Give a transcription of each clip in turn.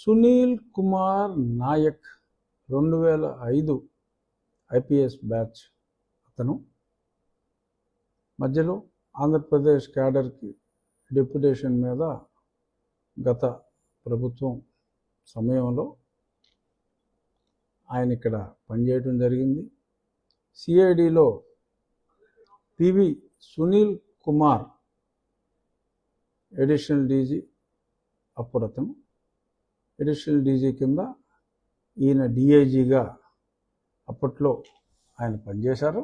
Sunil Kumar Naik 2005 IPS batch అతను. మధ్యలో Andhra Pradesh క్యాడర్కి deputation మీద గత ప్రభుత్వం సమయంలో ఆయన ఇక్కడ పనిచేయడం జరిగింది. సిఐడిలో PV Sunil Kumar additional DG, అప్పుడు అతను అడిషనల్ డీజీ కింద ఈయన డిఐజీగా అప్పట్లో ఆయన పనిచేశారు.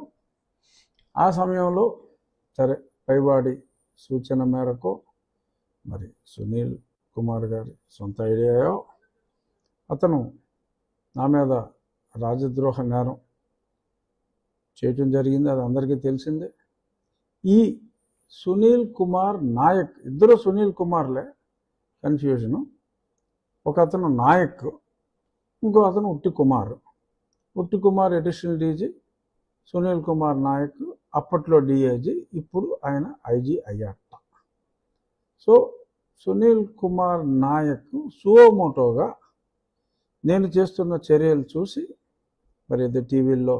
ఆ సమయంలో సరే పైవాడి సూచన మేరకు మరి సునీల్ కుమార్ గారి సొంత ఐడియాయో అతను నా మీద రాజద్రోహ నేరం చేయటం జరిగింది. అది అందరికీ తెలిసిందే. ఈ సునీల్ కుమార్ నాయక్, ఇద్దరు సునీల్ కుమార్లే, కన్ఫ్యూజను. ఒక అతను నాయక్, ఇంకో అతను ఉట్టి కుమార్. ఉట్టి కుమార్ అడిషనల్ డీజీ, సునీల్ కుమార్ నాయక్ అప్పట్లో డిఐజీ, ఇప్పుడు ఆయన ఐజీ అయ్యాట. సో సునీల్ కుమార్ నాయక్ సువోమోటోగా నేను చేస్తున్న చర్యలు చూసి మరి ఇది టీవీల్లో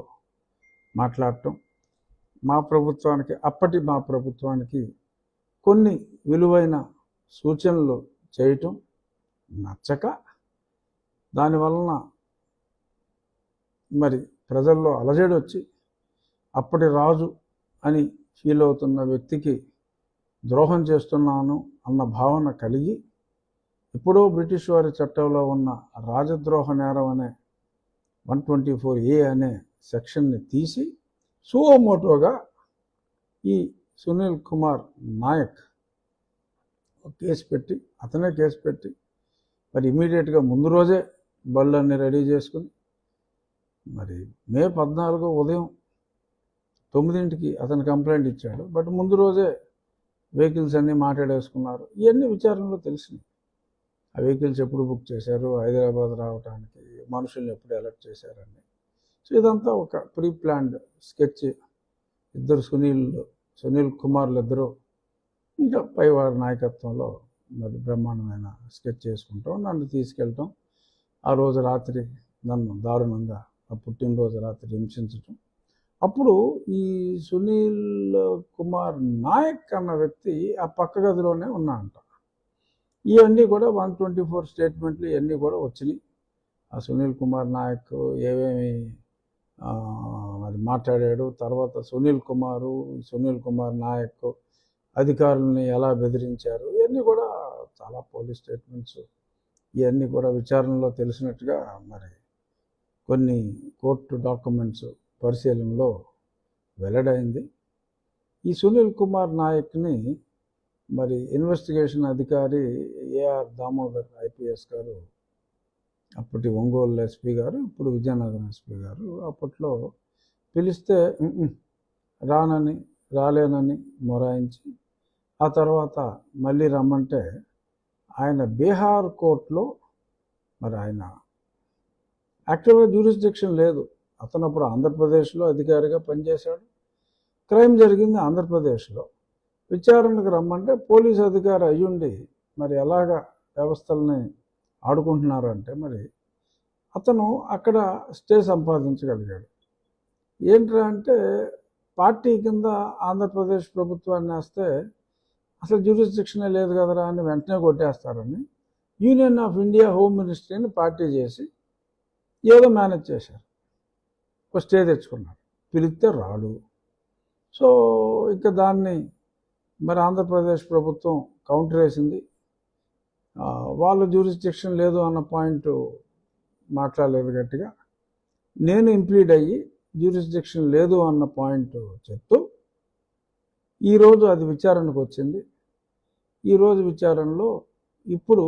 మాట్లాడటం, మా ప్రభుత్వానికి కొన్ని విలువైన సూచనలు చేయటం నచ్చక, దానివలన మరి ప్రజల్లో అలజడి వచ్చి అప్పటి రాజు అని ఫీల్ అవుతున్న వ్యక్తికి ద్రోహం చేస్తున్నాను అన్న భావన కలిగి ఎప్పుడో బ్రిటిష్ వారి చట్టంలో ఉన్న రాజద్రోహ నేరం అనే 124A అనే సెక్షన్ని తీసి సువోమోటోగా ఈ సునీల్ కుమార్ నాయక్ కేసు పెట్టి, అతనే కేసు పెట్టి మరి ఇమీడియట్గా ముందు రోజే బళ్ళన్నీ రెడీ చేసుకుని మరి మే 14 ఉదయం 9ంటికి అతను కంప్లైంట్ ఇచ్చాడు. బట్ ముందు రోజే వెహికల్స్ అన్నీ మాట్లాడేసుకున్నారు. ఇవన్నీ విచారణలో తెలిసినాయి. ఆ వెహికల్స్ ఎప్పుడు బుక్ చేశారు, హైదరాబాద్ రావడానికి మనుషుల్ని ఎప్పుడు అలర్ట్ చేశారని. సో ఇదంతా ఒక ప్రీ ప్లాన్డ్ స్కెచ్. ఇద్దరు సునీల్ కుమార్లు ఇద్దరు ఇంకా పైవారి నాయకత్వంలో మరి బ్రహ్మాండమైన స్కెచ్ చేసుకుంటాం, నన్ను తీసుకెళ్ళటం, ఆ రోజు రాత్రి నన్ను దారుణంగా ఆ పుట్టినరోజు రాత్రి హింసించటం. అప్పుడు ఈ సునీల్ కుమార్ నాయక్ అన్న వ్యక్తి ఆ పక్క గదిలోనే ఉన్నా అంట. ఇవన్నీ కూడా 124 స్టేట్మెంట్లు ఇవన్నీ కూడా వచ్చినాయి. ఆ సునీల్ కుమార్ నాయక్ ఏమేమి మరి మాట్లాడాడు, తర్వాత సునీల్ కుమార్ నాయక్ అధికారులని ఎలా బెదిరించారు, ఇవన్నీ కూడా చాలా పోలీస్ స్టేట్మెంట్స్. ఇవన్నీ కూడా విచారణలో తెలిసినట్టుగా మరి కొన్ని కోర్టు డాక్యుమెంట్స్ పరిశీలనలో వెల్లడైంది. ఈ సునీల్ కుమార్ నాయక్ని మరి ఇన్వెస్టిగేషన్ అధికారి ఏఆర్ దామోదర్ ఐపీఎస్ గారు, అప్పటి ఒంగోలు ఎస్పీ గారు, ఇప్పుడు విజయనగరం ఎస్పీ గారు, అప్పట్లో పిలిస్తే రాలేనని మొరాయించి, ఆ తర్వాత మళ్ళీ రమ్మంటే ఆయన బీహార్ కోర్టులో మరి ఆయన యాక్చువల్గా జ్యూరిస్డిక్షన్ లేదు. అతను అప్పుడు ఆంధ్రప్రదేశ్లో అధికారిగా పనిచేశాడు. క్రైమ్ జరిగింది ఆంధ్రప్రదేశ్లో. విచారణకు రమ్మంటే పోలీసు అధికారి అయ్యుండి మరి ఎలాగా వ్యవస్థల్ని ఆడుకుంటున్నారంటే మరి అతను అక్కడ స్టే సంపాదించగలిగాడు. ఏంట్రా అంటే పార్టీ కింద ఆంధ్రప్రదేశ్ ప్రభుత్వాన్ని వేస్తే అసలు జ్యూరిస్డిక్షనే లేదు కదరా అని వెంటనే కొట్టేస్తారని యూనియన్ ఆఫ్ ఇండియా హోమ్ మినిస్ట్రీని పార్టీ చేసి ఏదో మేనేజ్ చేశారు. ఒక స్టే తెచ్చుకున్నారు, పిలిస్తే రాడు. సో ఇంకా దాన్ని మరి ఆంధ్రప్రదేశ్ ప్రభుత్వం కౌంటర్ వేసింది. వాళ్ళ జ్యూరిస్డిక్షన్ లేదు అన్న పాయింట్ మాట్లాడలేదు గట్టిగా. నేను ఇంప్లీడ్ అయ్యి జ్యూరిస్డిక్షన్ లేదు అన్న పాయింట్ చెప్తూ ఈరోజు అది విచారణకు వచ్చింది. ఈరోజు విచారణలో ఇప్పుడు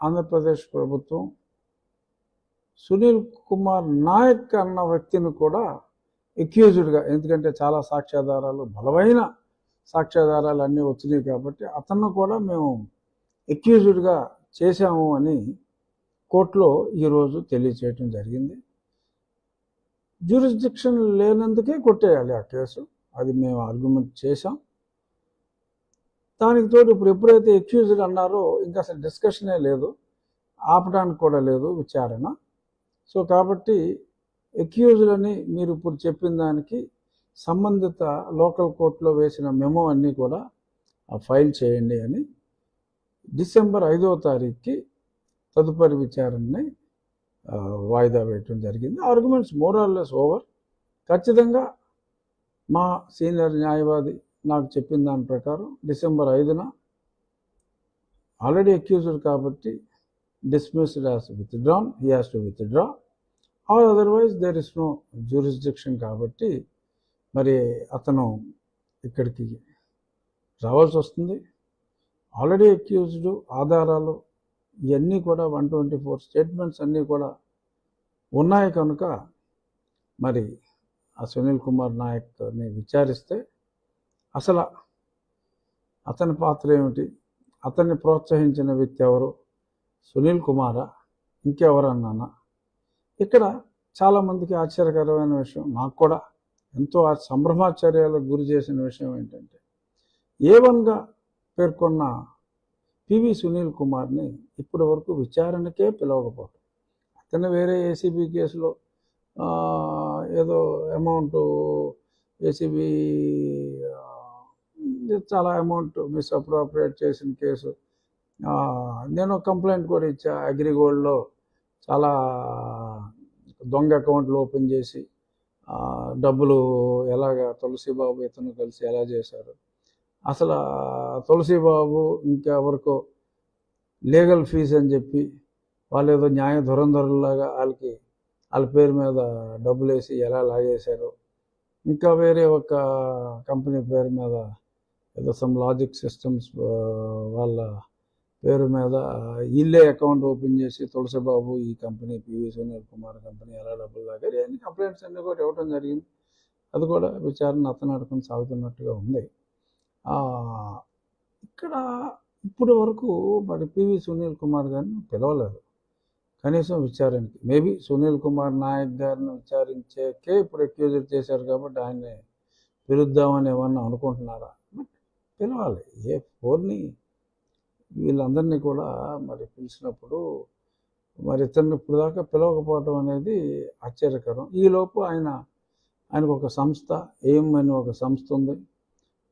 ఆంధ్రప్రదేశ్ ప్రభుత్వం సునీల్ కుమార్ నాయక్ అన్న వ్యక్తిని కూడా ఎక్యూజ్డ్గా, ఎందుకంటే చాలా సాక్ష్యాధారాలు, బలమైన సాక్ష్యాధారాలు అన్నీ వచ్చినాయి కాబట్టి అతన్ని కూడా మేము ఎక్యూజ్డ్గా చేశాము అని కోర్టులో ఈరోజు తెలియచేయటం జరిగింది. జ్యూరిస్డిక్షన్ లేనందుకే కొట్టేయాలి ఆ కేసు, అది మేము ఆర్గ్యుమెంట్ చేశాం. దానికి తోడు ఇప్పుడు ఎప్పుడైతే ఎక్యూజ్డ్ అన్నారో ఇంకా అసలు డిస్కషనే లేదు. ఆపడానికి కూడా లేదు విచారణ. సో కాబట్టి అక్యూజ్డ్ని మీరు ఇప్పుడు చెప్పిన దానికి సంబంధిత లోకల్ కోర్టులో వేసిన మెమో అన్నీ కూడా ఫైల్ చేయండి అని డిసెంబర్ 5వ తారీఖుకి తదుపరి విచారణని వాయిదా వేయటం జరిగింది. ఆర్గ్యుమెంట్స్ మోరాల్లెస్ ఓవర్. ఖచ్చితంగా మా సీనియర్ న్యాయవాది నాకు చెప్పిన దాని ప్రకారం డిసెంబర్ 5న ఆల్రెడీ అక్యూజ్డ్ కాబట్టి dismissed as withdrawn, he has to withdraw, or otherwise there is no jurisdiction కాబట్టి మరి అతను ఇక్కడికి రావాల్సి వస్తుంది. ఆల్రెడీ అక్యూజ్డ్ ఆధారాలు ఇవన్నీ కూడా 124 స్టేట్మెంట్స్ అన్నీ కూడా ఉన్నాయి కనుక మరి ఆ సునీల్ కుమార్ నాయక్ని విచారిస్తే అసలు అతని పాత్ర ఏమిటి, అతన్ని ప్రోత్సహించిన వ్యక్తి ఎవరు, సునీల్ కుమారా ఇంకెవరన్నానా? ఇక్కడ చాలామందికి ఆశ్చర్యకరమైన విషయం, నాకు కూడా ఎంతో సంభ్రమాశ్చర్యాలకు గురి చేసిన విషయం ఏంటంటే A1గా పేర్కొన్న పివి సునీల్ కుమార్ని ఇప్పటి వరకు విచారణకే పిలవకపోవడం. అతను వేరే ఏసీబీ కేసులో ఏదో అమౌంట్ ఏసీబీ చాలా అమౌంట్ మిస్అప్రోప్రియేట్ చేసిన కేసు, నేను కంప్లైంట్ కూడా ఇచ్చా. అగ్రిగోల్డ్లో చాలా దొంగ అకౌంట్లు ఓపెన్ చేసి డబ్బులు ఎలాగా తులసిబాబు ఇతను కలిసి ఎలా చేశారు, అసలు తులసిబాబు ఇంకెవరికో లీగల్ ఫీజు అని చెప్పి వాళ్ళు ఏదో న్యాయ ధురంధరులాగా వాళ్ళ పేరు మీద డబ్బులు వేసి ఎలా లాగేశారు, ఇంకా వేరే ఒక కంపెనీ పేరు మీద ఏదో సమ్ లాజిక్ సిస్టమ్స్ వాళ్ళ పేరు మీద వీళ్ళే అకౌంట్ ఓపెన్ చేసి తులసిబాబు ఈ company PV Sunil Kumar company ఎలా డబ్బులు లాగారు, అన్ని కంప్లైంట్స్ అన్నీ కూడా ఇవ్వడం జరిగింది. అది కూడా విచారణ అతను అడుకుని సాగుతున్నట్టుగా ఉంది. ఇక్కడ ఇప్పటి వరకు మరి పివి సునీల్ కుమార్ గారిని పిలవలేదు కనీసం విచారణకి. మేబీ సునీల్ కుమార్ నాయక్ గారిని విచారించేకే ఇప్పుడు అక్యూజ్ చేశారు కాబట్టి ఆయన్ని పిలుద్దామని ఏమన్నా అనుకుంటున్నారా? బట్ పిలవాలి. A4ని వీళ్ళందరినీ కూడా మరి పిలిచినప్పుడు మరి ఇతన్ని ఇప్పుడు దాకా పిలవకపోవటం అనేది ఆశ్చర్యకరం. ఈలోపు ఆయనకు ఒక సంస్థ ఎయిమ్ అని ఒక సంస్థ ఉంది.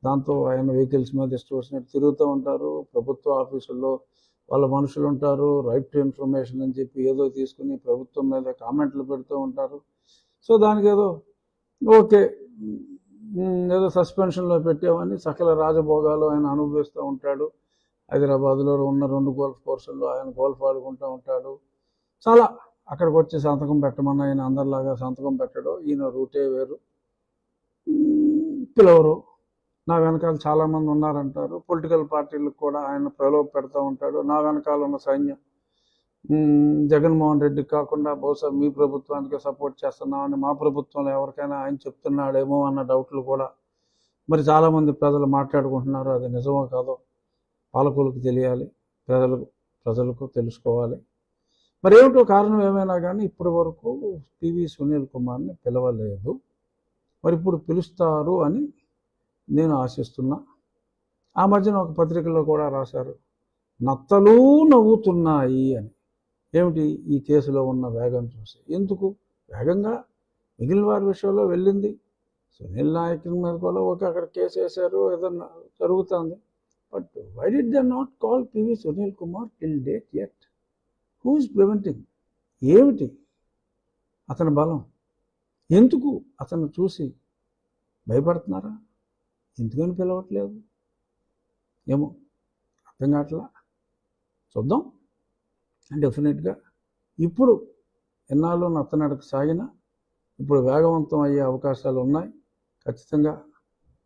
దాంతో ఆయన వెహికల్స్ మీద ఇష్టం వచ్చినట్టు తిరుగుతూ ఉంటారు. ప్రభుత్వ ఆఫీసుల్లో వాళ్ళ మనుషులు ఉంటారు. రైట్ టు ఇన్ఫర్మేషన్ అని చెప్పి ఏదో తీసుకుని ప్రభుత్వం మీద కామెంట్లు పెడుతూ ఉంటారు. సో దానికి ఏదో ఓకే ఏదో సస్పెన్షన్లో పెట్టామని సకల రాజభోగాలు ఆయన అనుభవిస్తూ ఉంటాడు. హైదరాబాద్లో ఉన్న 2 గోల్ఫ్ కోర్సుల్లో ఆయన గోల్ఫ్ ఆడుకుంటూ ఉంటాడు. చాలా అక్కడికి వచ్చి సంతకం పెట్టమన్నా ఆయన అందరిలాగా సంతకం పెట్టడం, ఈయన రూటే వేరు. పిలవరు. నా వెనకాల చాలామంది ఉన్నారంటారు. పొలిటికల్ పార్టీలకు కూడా ఆయన ప్రలోభ పెడతా ఉంటాడు. నా వెనకాల ఉన్న సైన్యం జగన్మోహన్ రెడ్డికి కాకుండా బహుశా మీ ప్రభుత్వానికి సపోర్ట్ చేస్తున్నామని మా ప్రభుత్వంలో ఎవరికైనా ఆయన చెప్తున్నాడేమో అన్న డౌట్లు కూడా మరి చాలామంది ప్రజలు మాట్లాడుకుంటున్నారు. అది నిజమో కాదో పాలకులకు తెలియాలి, ప్రజలకు తెలుసుకోవాలి. మరి ఏమిటో కారణం ఏమైనా కానీ ఇప్పటి వరకు పివి సునీల్ కుమార్ని పిలవలేదు. మరి ఇప్పుడు పిలుస్తారు అని నేను ఆశిస్తున్నా. ఆ మధ్యన ఒక పత్రికలో కూడా రాశారు, నత్తలు నవ్వుతున్నాయి అని. ఏమిటి ఈ కేసులో ఉన్న వేగం చూసి? ఎందుకు వేగంగా మిగిలిన వారి విషయంలో వెళ్ళింది, సునీల్ నాయక్ మీద కూడా అక్కడ కేసు వేశారు, ఏదన్నా జరుగుతుంది. But why did they not call PV Sunil Kumar till date yet? Who is preventing? ఏమిటి అతని బలం? ఎందుకు అతను చూసి భయపడుతున్నారా? ఎందుకని పిలవట్లేదు ఏమో అర్థం కావట్లా. చూద్దాం. డెఫినెట్గా ఇప్పుడు ఎన్నాళ్ళు నత్తనడక సాగినా ఇప్పుడు వేగవంతం అయ్యే అవకాశాలు ఉన్నాయి. ఖచ్చితంగా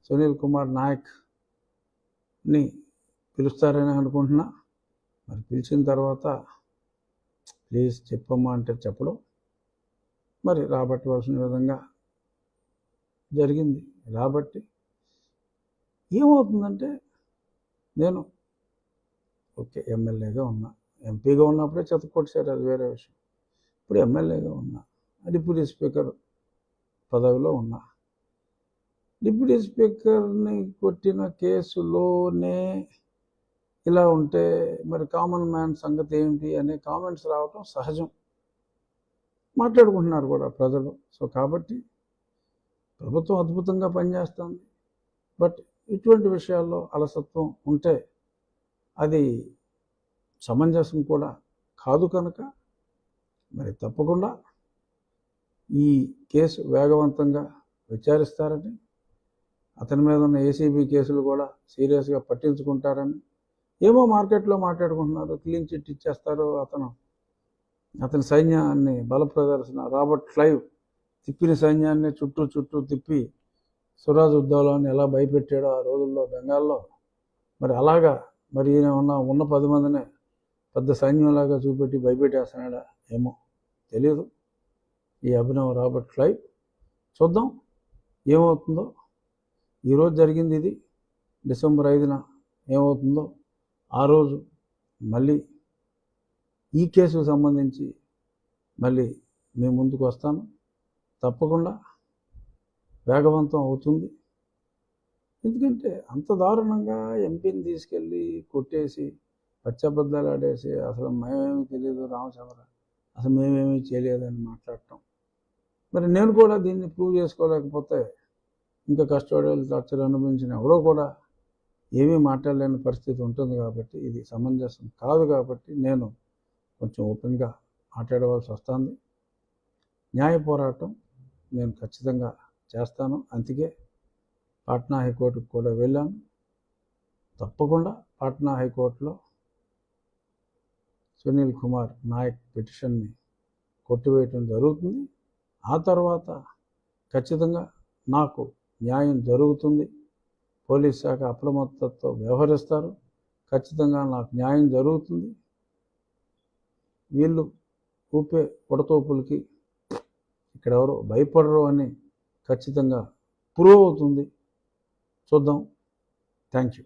సునీల్ కుమార్ నాయక్ని పిలుస్తారని అనుకుంటున్నా. మరి పిలిచిన తర్వాత ప్లీజ్ చెప్పమ్మా అంటే చెప్పడం, మరి రాబట్టవలసిన విధంగా జరిగింది. రాబట్టి ఏమవుతుందంటే నేను ఓకే ఎమ్మెల్యేగా ఉన్నా, ఎంపీగా ఉన్నప్పుడే చెత్తకొట్టేశారు, అది వేరే విషయం. ఇప్పుడు ఎమ్మెల్యేగా ఉన్నా, డిప్యూటీ స్పీకర్ పదవిలో ఉన్నా. డిప్యూటీ స్పీకర్ని కొట్టిన కేసులోనే ఇలా ఉంటే మరి కామన్ మ్యాన్ సంగతి ఏమిటి అనే కామెంట్స్ రావటం సహజం. మాట్లాడుకుంటున్నారు కూడా ప్రజలు. సో కాబట్టి ప్రభుత్వం అద్భుతంగా పనిచేస్తుంది. బట్ ఇటువంటి విషయాల్లో అలసత్వం ఉంటే అది సమంజసం కూడా కాదు. కనుక మరి తప్పకుండా ఈ కేసు వేగవంతంగా విచారిస్తారని, అతని మీద ఉన్న ఏసీబీ కేసులు కూడా సీరియస్గా పట్టించుకుంటారని, ఏమో మార్కెట్లో మాట్లాడుకుంటున్నారు, క్లీన్ చిట్ ఇచ్చేస్తారు, అతని సైన్యాన్ని బల ప్రదర్శన, రాబర్ట్ క్లైవ్ తిప్పిన సైన్యాన్ని చుట్టూ తిప్పి సురాజ్ ఉద్దౌలాని ఎలా భయపెట్టాడో ఆ రోజుల్లో బెంగాల్లో, మరి అలాగా మరి ఈయన ఉన్న 10 మందినే పెద్ద సైన్యంలాగా చూపెట్టి భయపెట్టేస్తున్నాడా ఏమో తెలియదు ఈ అభినవ్ రాబర్ట్ క్లైవ్. చూద్దాం ఏమవుతుందో. ఈరోజు జరిగింది ఇది, డిసెంబర్ 5న ఏమవుతుందో ఆ రోజు మళ్ళీ ఈ కేసుకు సంబంధించి మళ్ళీ మీ ముందుకు వస్తాను. తప్పకుండా వేగవంతం అవుతుంది. ఎందుకంటే అంత దారుణంగా ఎంపీని తీసుకెళ్ళి కొట్టేసి పచ్చబద్దాలు ఆడేసి అసలు మేమేమీ తెలియదు రామచంద్ర, అసలు మేమేమీ చేయలేదని మాట్లాడటం. మరి నేను కూడా దీన్ని ప్రూవ్ చేసుకోలేకపోతే ఇంకా కస్టోడియల్ టార్చర్ అనుభవించిన ఎవరో కూడా ఏమీ మాట్లాడలేని పరిస్థితి ఉంటుంది. కాబట్టి ఇది సమంజసం కాదు. కాబట్టి నేను కొంచెం ఓపెన్గా మాట్లాడవలసి వస్తుంది. న్యాయ పోరాటం నేను ఖచ్చితంగా చేస్తాను. అందుకే పాట్నా హైకోర్టుకు కూడా వెళ్ళాను. తప్పకుండా పాట్నా హైకోర్టులో సునీల్ కుమార్ నాయక్ పిటిషన్ని కొట్టివేయటం జరుగుతుంది. ఆ తర్వాత ఖచ్చితంగా నాకు న్యాయం జరుగుతుంది. పోలీస్ శాఖ అప్రమత్తతో వ్యవహరిస్తారు. ఖచ్చితంగా నాకు న్యాయం జరుగుతుంది. వీళ్ళు ఊపే ఉడతోపులకి ఇక్కడెవరో భయపడరు అని ఖచ్చితంగా ప్రూవ్ అవుతుంది. చూద్దాం. Thank you.